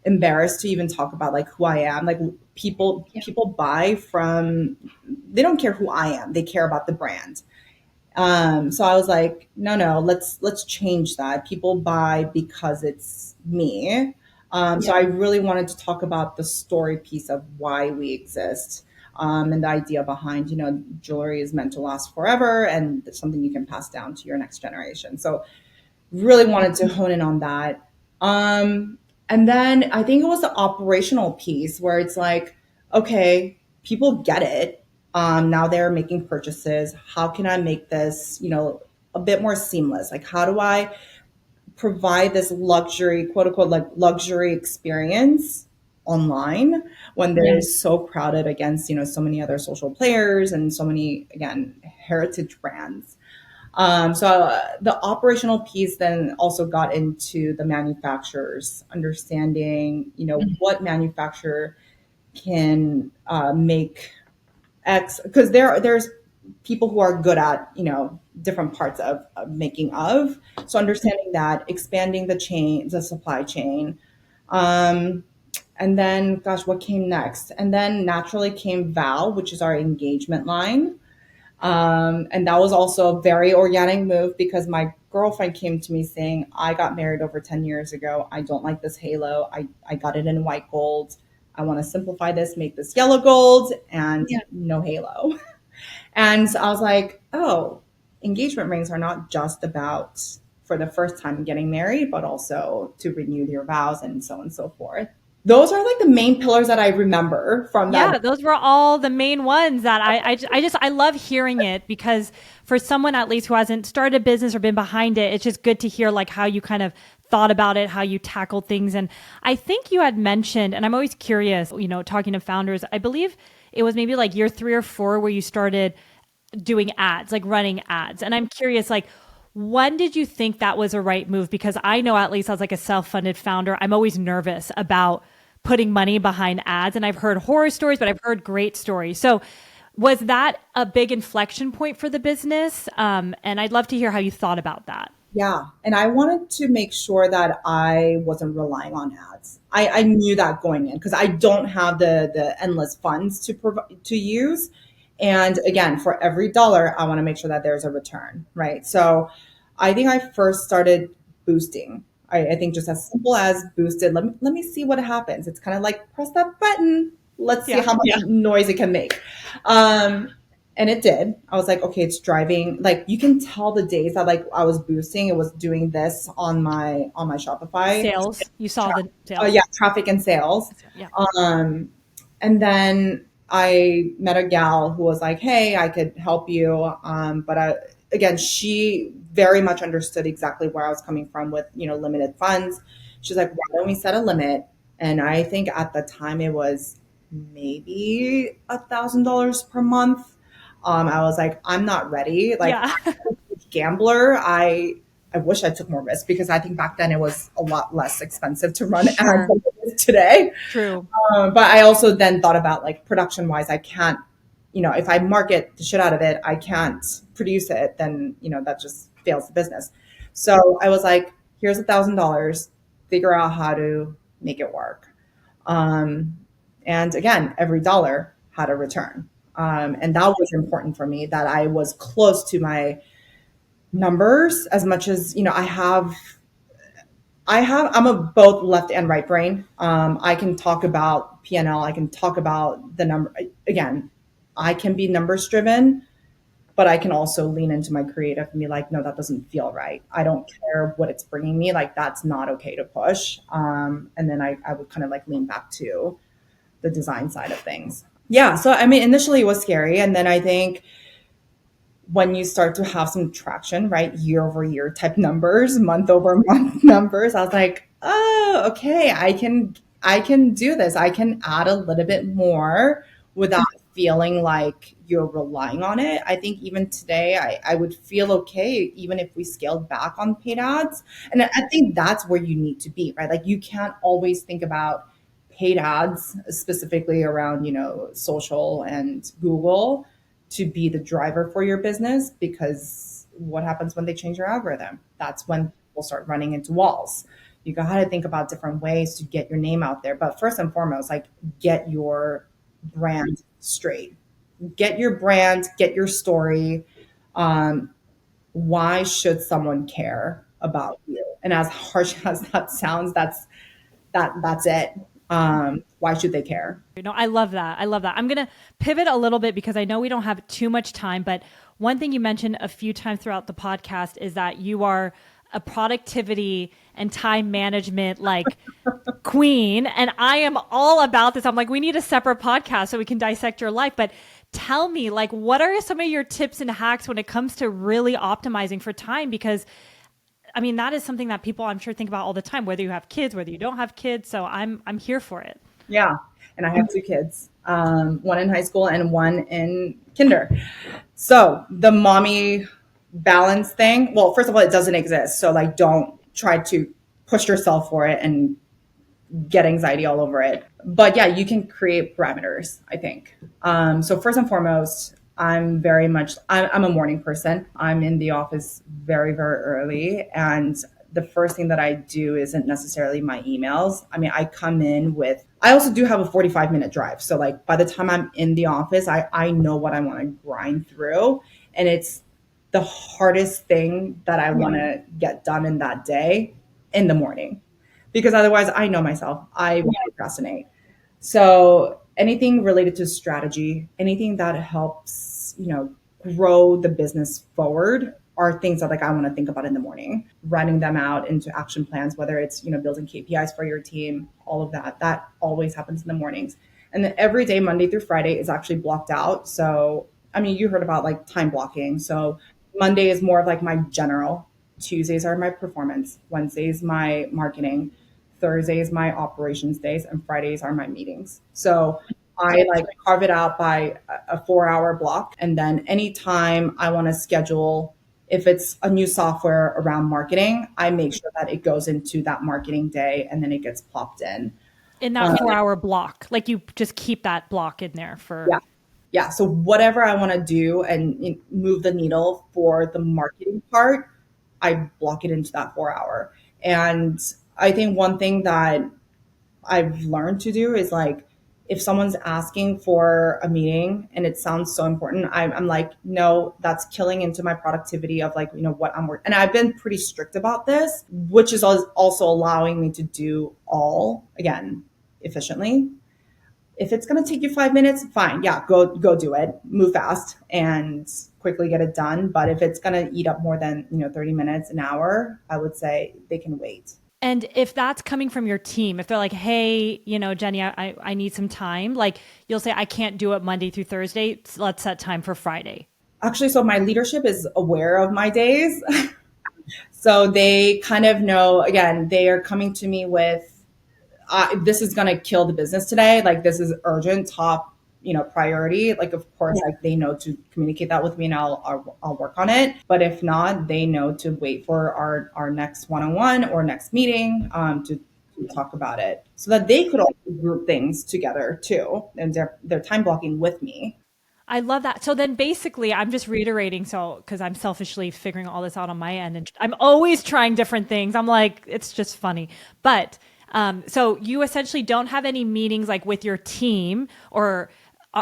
embarrassed to even talk about like who I am. Like people buy from, they don't care who I am. They care about the brand. So I was like, no, let's change that. People buy because it's me. So I really wanted to talk about the story piece of why we exist. And the idea behind, jewelry is meant to last forever and it's something you can pass down to your next generation. So really wanted to hone in on that. And then I think it was the operational piece where it's like, okay, people get it. Now they're making purchases. How can I make this, a bit more seamless? Like, how do I provide this luxury, quote unquote, like luxury experience online when they're so crowded against, so many other social players and so many, again, heritage brands. So the operational piece then also got into the manufacturers, understanding, what manufacturer can make X, because there's people who are good at, different parts of making of. So understanding that, expanding the supply chain. Um, and then, gosh, what came next? And then naturally came Val, which is our engagement line. And that was also a very organic move because my girlfriend came to me saying, I got married over 10 years ago. I don't like this halo. I got it in white gold. I want to simplify this, make this yellow gold and no halo. And I was like, oh, engagement rings are not just about for the first time getting married, but also to renew your vows and so on and so forth. Those are like the main pillars that I remember from that. Yeah, those were all the main ones that I love hearing it because for someone at least who hasn't started a business or been behind it, it's just good to hear like how you kind of thought about it, how you tackled things. And I think you had mentioned, and I'm always curious, talking to founders, I believe it was maybe like year 3 or 4 where you started doing ads, like running ads. And I'm curious, like, when did you think that was a right move? Because I know at least as like a self-funded founder, I'm always nervous about putting money behind ads. And I've heard horror stories, but I've heard great stories. So was that a big inflection point for the business? And I'd love to hear how you thought about that. Yeah. And I wanted to make sure that I wasn't relying on ads. I knew that going in because I don't have the endless funds to use. And again, for every dollar, I want to make sure that there's a return, right? So I think I first started boosting. I think just as simple as boosted. Let me see what happens. It's kind of like press that button. Let's see how much noise it can make. And it did. I was like, okay, it's driving. Like you can tell the days that like I was boosting, it was doing this on my Shopify. Sales. You saw the sales. Oh yeah, traffic and sales. Yeah. And then I met a gal who was like, hey, I could help you. Again, she very much understood exactly where I was coming from with, limited funds. She's like, why don't we set a limit? And I think at the time it was maybe $1,000 per month. I was like, I'm not ready. Like Yeah. I'm a gambler. I wish I took more risk because I think back then it was a lot less expensive to run ads than it is today. True. But I also then thought about like production wise, I can't, if I market the shit out of it, I can't produce it, then, that just fails the business. So I was like, here's $1,000, figure out how to make it work. And again, every dollar had a return. And that was important for me that I was close to my numbers as much as, I have I'm a both left and right brain. I can talk about P&L. I can talk about the number. Again, I can be numbers driven, but I can also lean into my creative and be like, no, that doesn't feel right. I don't care what it's bringing me. Like, that's not okay to push. And then I would kind of like lean back to the design side of things. Yeah. So, I mean, initially it was scary. And then I think when you start to have some traction, right, year over year type numbers, month over month numbers, I was like, oh, okay, I can do this. I can add a little bit more without feeling like you're relying on it. I think even today, I would feel okay even if we scaled back on paid ads. And I think that's where you need to be, right? Like you can't always think about paid ads specifically around, social and Google to be the driver for your business, because what happens when they change your algorithm? That's when people start running into walls. You got to think about different ways to get your name out there. But first and foremost, like get your brand straight. Get your brand, get your story. Why should someone care about you? And as harsh as that sounds, that's it. Why should they care? I love that. I love that. I'm going to pivot a little bit because I know we don't have too much time, but one thing you mentioned a few times throughout the podcast is that you are a productivity and time management like queen. And I am all about this. I'm like, we need a separate podcast so we can dissect your life. But tell me, like, what are some of your tips and hacks when it comes to really optimizing for time? Because I mean, that is something that people I'm sure think about all the time, whether you have kids, whether you don't have kids. So I'm here for it. Yeah. And I have two kids, one in high school and one in kinder. So the mommy balance thing, well, first of all, it doesn't exist. So like, don't try to push yourself for it and get anxiety all over it. But yeah, you can create parameters, I think. So first and foremost, I'm a morning person. I'm in the office very, very early. And the first thing that I do isn't necessarily my emails. I mean, I also do have a 45-minute drive. So like by the time I'm in the office, I know what I want to grind through. And it's the hardest thing that I want to get done in that day in the morning, because otherwise I know myself, I will procrastinate. So anything related to strategy, anything that helps, grow the business forward are things that like I want to think about in the morning, writing them out into action plans, whether it's, building KPIs for your team, all of that. That always happens in the mornings. And then every day, Monday through Friday, is actually blocked out. So, I mean, you heard about like time blocking. So Monday is more of like my general, Tuesdays are my performance, Wednesdays my marketing, Thursdays my operations days, and Fridays are my meetings. So I like carve it out by a 4-hour block. And then anytime I want to schedule, if it's a new software around marketing, I make sure that it goes into that marketing day and then it gets plopped In that 4 hour block, like you just keep that block in there for. Yeah. Yeah. So whatever I want to do and move the needle for the marketing part, I block it into that 4 hour. And I think one thing that I've learned to do is like, if someone's asking for a meeting and it sounds so important, I'm like, no, that's killing into my productivity of like, what I'm working. And I've been pretty strict about this, which is also allowing me to do all, again, efficiently. If it's going to take you 5 minutes, fine. Yeah, go do it. Move fast and quickly get it done. But if it's going to eat up more than, 30 minutes, an hour, I would say they can wait. And if that's coming from your team, if they're like, hey, Jennie, I need some time, like you'll say, I can't do it Monday through Thursday. Let's set time for Friday. Actually, so my leadership is aware of my days. So they kind of know, again, they are coming to me with, this is going to kill the business today. Like this is urgent, top, priority. Like, of course, like they know to communicate that with me and I'll work on it. But if not, they know to wait for our next one-on-one or next meeting, to talk about it, so that they could also group things together too. And they're time blocking with me. I love that. So then basically I'm just reiterating. So, cause I'm selfishly figuring all this out on my end and I'm always trying different things. I'm like, it's just funny, but so you essentially don't have any meetings like with your team or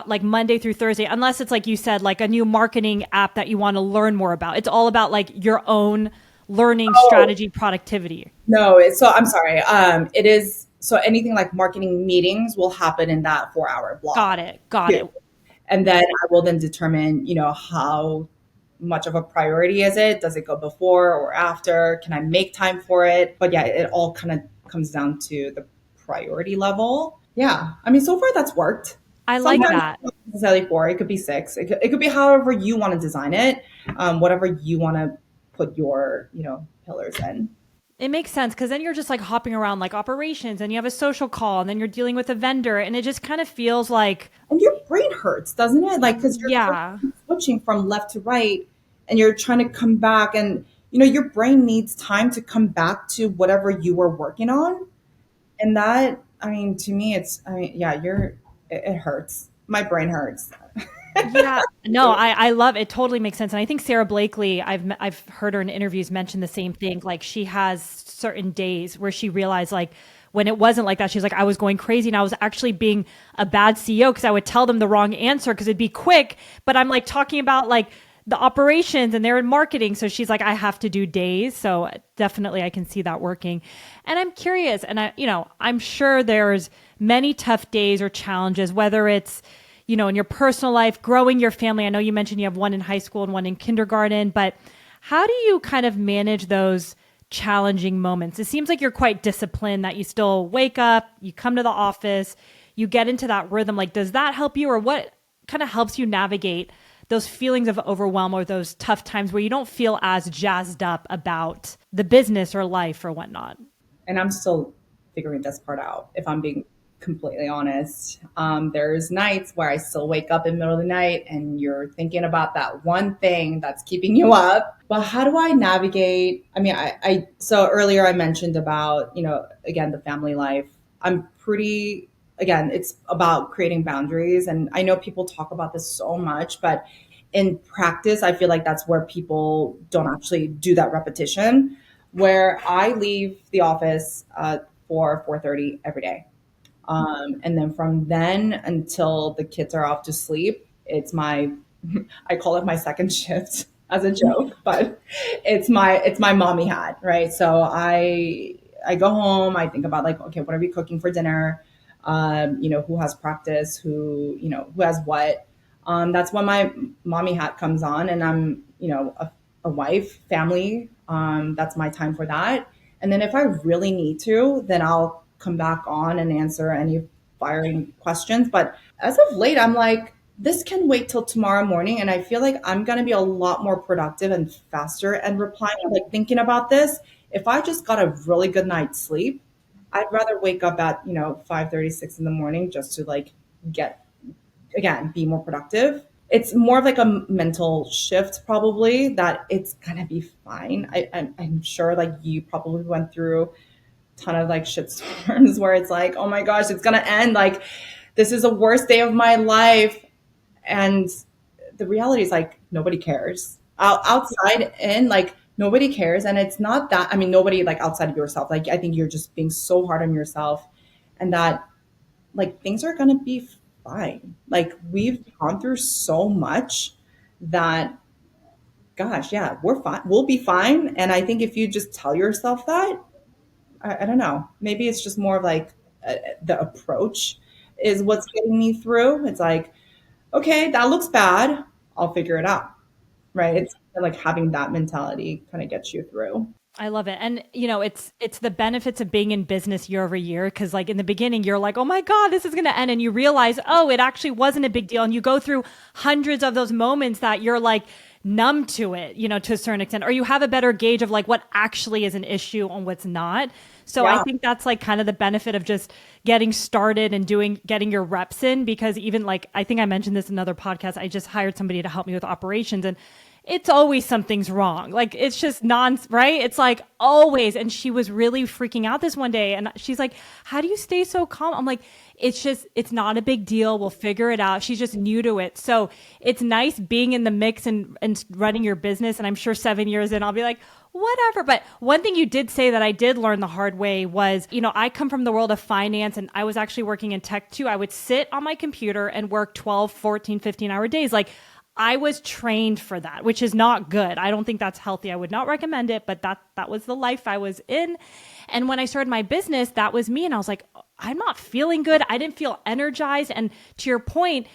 like Monday through Thursday, unless it's like you said, like a new marketing app that you want to learn more about. It's all about like your own learning, Oh, strategy, productivity? no, so I'm sorry. It is so anything like marketing meetings will happen in that 4 hour block Got it. Got too. it. And then I will then determine, how much of a priority is it? Does it go before or after? Can I make time for it? But yeah, it all kind of comes down to the priority level. Yeah. I mean, so far that's worked. I like Sometimes that. it's not necessarily four, it could be six. It could be however you want to design it, whatever you want to put your, pillars in. It makes sense because then you're just like hopping around like operations and you have a social call and then you're dealing with a vendor and it just kind of feels like, And your brain hurts, doesn't it? Like, because you're yeah. switching from left to right and you're trying to come back, and your brain needs time to come back to whatever you were working on. And that, I mean, to me, yeah, it hurts. My brain hurts. Yeah, no, I love it. Totally makes sense. And I think Sarah Blakely, I've heard her in interviews mention the same thing. Like she has certain days where she realized like when it wasn't like that, she's like, I was going crazy and I was actually being a bad CEO because I would tell them the wrong answer because it'd be quick. But I'm like talking about like the operations and they're in marketing. So she's like, I have to do days. So definitely I can see that working. And I'm curious, and I'm sure there's many tough days or challenges, whether it's in your personal life, growing your family. I know you mentioned you have one in high school and one in kindergarten, but how do you kind of manage those challenging moments? It seems like you're quite disciplined, that you still wake up, you come to the office, you get into that rhythm. Like, does that help you, or what kind of helps you navigate those feelings of overwhelm or those tough times where you don't feel as jazzed up about the business or life or whatnot? And I'm still figuring this part out, if I'm being completely honest. There's nights where I still wake up in the middle of the night and you're thinking about that one thing that's keeping you up. But how do I navigate? I mean, so earlier I mentioned about, again, the family life. I'm pretty, again, it's about creating boundaries. And I know people talk about this so much, but in practice, I feel like that's where people don't actually do that repetition, where I leave the office for 4:30 every day. And then from then until the kids are off to sleep, it's I call it my second shift as a joke, but it's my mommy hat, right? So I go home, I think about like, okay, what are we cooking for dinner? Who has practice, who has what. That's when my mommy hat comes on, and I'm, a wife, family. That's my time for that. And then if I really need to, then I'll come back on and answer any firing questions. But as of late, I'm like, this can wait till tomorrow morning. And I feel like I'm going to be a lot more productive and faster and replying, like thinking about this. If I just got a really good night's sleep, I'd rather wake up at, 5:36 in the morning just to like get, again, be more productive. It's more of like a mental shift, probably, that it's gonna be fine. I'm sure like you probably went through a ton of like shit storms where it's like, oh my gosh, it's gonna end. Like, this is the worst day of my life. And the reality is like nobody cares. Outside in, like, nobody cares. And it's not that, I mean, nobody like outside of yourself. Like, I think you're just being so hard on yourself, and that like things are gonna be fine. Like, we've gone through so much that, gosh, yeah, we're fine. We'll be fine. And I think if you just tell yourself that, I don't know, maybe it's just more of like the approach is what's getting me through. It's like, okay, that looks bad. I'll figure it out. Right. It's like having that mentality kind of gets you through. I love it. And it's the benefits of being in business year over year, cuz like in the beginning you're like, "Oh my god, this is going to end." And you realize, "Oh, it actually wasn't a big deal." And you go through hundreds of those moments that you're like numb to it, to a certain extent, or you have a better gauge of like what actually is an issue and what's not. So I Yeah. think that's like kind of the benefit of just getting started and getting your reps in, because even like, I think I mentioned this in another podcast, I just hired somebody to help me with operations, and it's always something's wrong. Like, it's just right? It's like always. And she was really freaking out this one day. And she's like, how do you stay so calm? I'm like, it's not a big deal. We'll figure it out. She's just new to it. So it's nice being in the mix and running your business. And I'm sure 7 years in, I'll be like, whatever. But one thing you did say that I did learn the hard way was, I come from the world of finance, and I was actually working in tech too. I would sit on my computer and work 12, 14, 15-hour days. Like, I was trained for that, which is not good. I don't think that's healthy. I would not recommend it, but that was the life I was in. And when I started my business, that was me. And I was like, I'm not feeling good. I didn't feel energized. And to your point,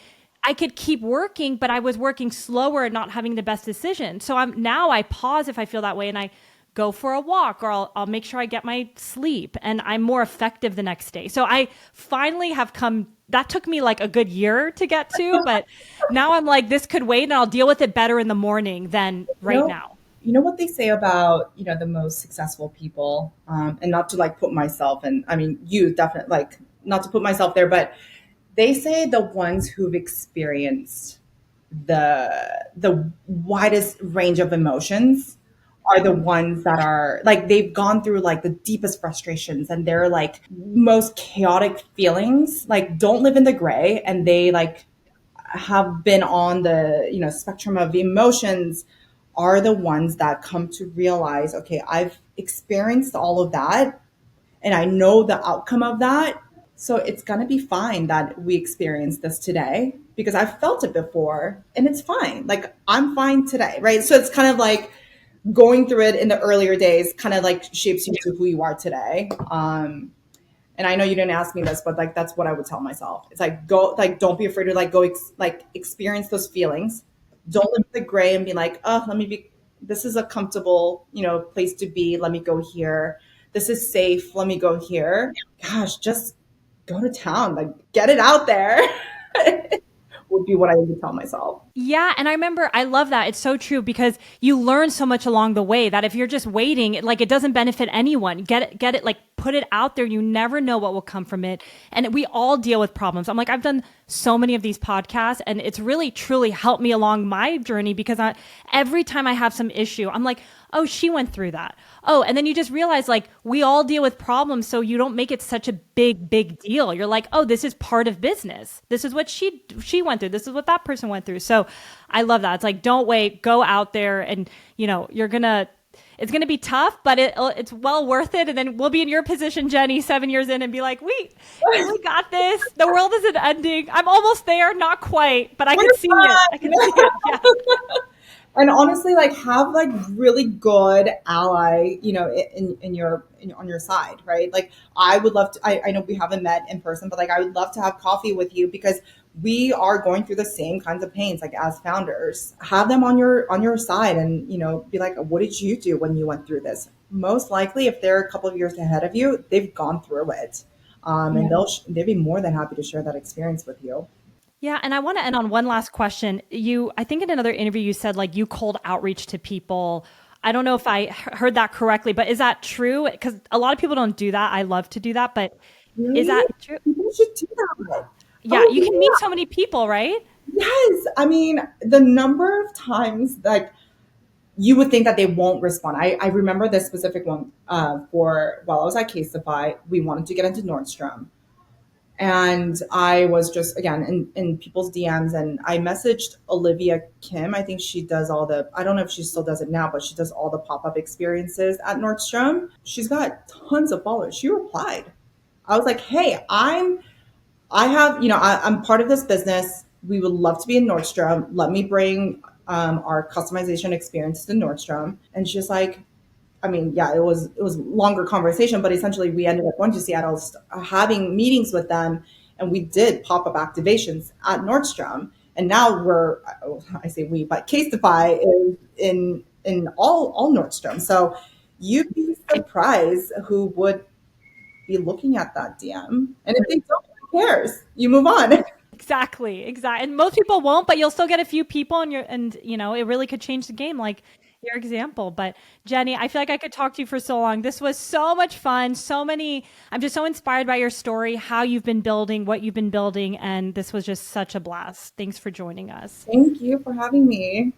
I could keep working, but I was working slower and not having the best decision. So I pause if I feel that way and I go for a walk, or I'll make sure I get my sleep, and I'm more effective the next day. So I finally have come, that took me like a good year to get to, but now I'm like, this could wait and I'll deal with it better in the morning than You right know, now. you know what they say about, the most successful people, and not to like put myself in, I mean, you definitely like not to put myself there, but they say the ones who've experienced the widest range of emotions are the ones that are like they've gone through like the deepest frustrations and they're like most chaotic feelings, like don't live in the gray, and they like have been on the spectrum of emotions, are the ones that come to realize, okay, I've experienced all of that and I know the outcome of that. So it's going to be fine that we experience this today because I've felt it before and it's fine. Like I'm fine today, right? So it's kind of like going through it in the earlier days kind of like shapes you to who you are today. And I know you didn't ask me this, but like that's what I would tell myself. It's like go, like don't be afraid to like like experience those feelings. Don't live in the gray and be like, oh, let me be. This is a comfortable, place to be. Let me go here. This is safe. Let me go here. Gosh, just go to town. Like get it out there. Would be what I would tell myself. Yeah, and I remember I love that. It's so true because you learn so much along the way that if you're just waiting, like it doesn't benefit anyone. Get it, like put it out there. You never know what will come from it. And we all deal with problems. I'm like, I've done so many of these podcasts and it's really truly helped me along my journey because every time I have some issue, I'm like, oh, she went through that. Oh, and then you just realize like we all deal with problems. So you don't make it such a big deal. You're like, oh, this is part of business. This is what she went through. This is what that person went through. So I love that. It's like, don't wait, go out there and it's going to be tough, but it's well worth it. And then we'll be in your position, Jennie, 7 years in and be like, we got this. The world isn't ending. I'm almost there. Not quite, but I can see it. I can see it. Yeah. And honestly, like have like really good ally, on your side, right? Like I would love to, I know we haven't met in person, but like I would love to have coffee with you because we are going through the same kinds of pains, like as founders. Have them on your side and, be like, what did you do when you went through this? Most likely, if they're a couple of years ahead of you, they've gone through it. And they'd be more than happy to share that experience with you. Yeah, and I want to end on one last question. I think in another interview, you said like you cold outreach to people. I don't know if I heard that correctly, but is that true? Because a lot of people don't do that. I love to do that, but is Really? that true? People should do that. Yeah, Oh, you can meet so yeah. many people, right? Yes. I mean, the number of times like you would think that they won't respond. I remember this specific one for while I was at Casetify, we wanted to get into Nordstrom. And I was just again in people's DMs and I messaged Olivia Kim. I think she does I don't know if she still does it now, but she does all the pop-up experiences at Nordstrom. She's got tons of followers. She replied. I was like, hey, I have, I'm part of this business. We would love to be in Nordstrom. Let me bring our customization experience to Nordstrom. And she's like, I mean, yeah, it was longer conversation, but essentially we ended up going to Seattle, having meetings with them, and we did pop up activations at Nordstrom. And now I say we, but Casetify is in all Nordstrom. So you'd be surprised who would be looking at that DM, and if they don't, who cares? You move on. Exactly, exactly. And most people won't, but you'll still get a few people, and it really could change the game, like your example. But Jennie, I feel like I could talk to you for so long. This was so much fun. So many. I'm just so inspired by your story, how you've been building, what you've been building, and this was just such a blast. Thanks for joining us. Thank you for having me.